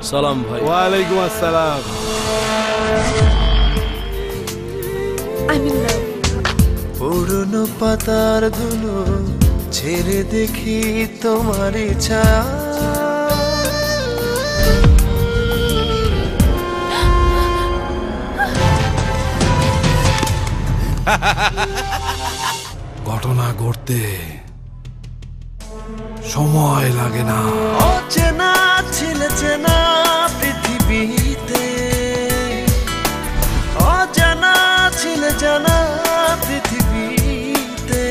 সালাম ভাই। ওয়ালাইকুম আসসালাম। পুরনো পাতার ধুলো ছেড়ে দেখি তোমার ছায়া, ঘটনা ঘটতে সময় লাগে না। অচেনা ছিলে চেনা পৃথিবীতে, অজানা ছিলে জানা পৃথিবীতে।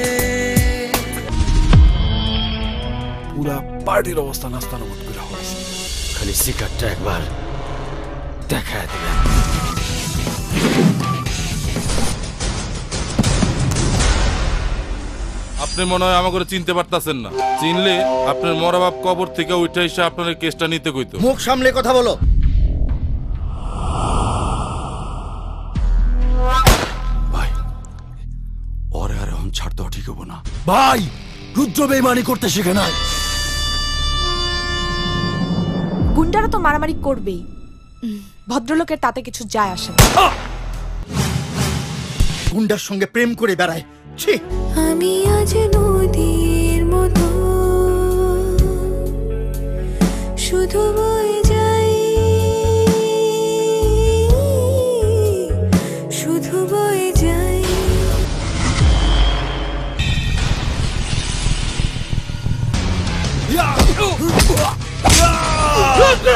পুরা পার্টির অবস্থা নাস্তানাবুদ করে হয়েছে। খালি সিগারেটটা একবার দেখায় দিবেন। আপনি মনে হয় আমাকে চিনতে পারতেছেন না। চিনলে আপনার মরা বাপ কবর থেকে উঠে এসে আপনার কেসটা নিতে কইতো। মুখ সামলে কথা বলো। ভাই ওরে আর এখন ছাড় দেওয়া ঠিক হবো না। ভাই রুদ্র বেইমানি করতে শিখে নাই। গুন্ডারা তো মারামারি করবেই, ভদ্রলোকের তাতে কিছু যায় আসে না। গুন্ডার সঙ্গে প্রেম করে বেড়ায়। ছি! আমি আজ নদীর মতো শুধু বয়ে যাই, শুধু বয়ে যাই। রুদ্র!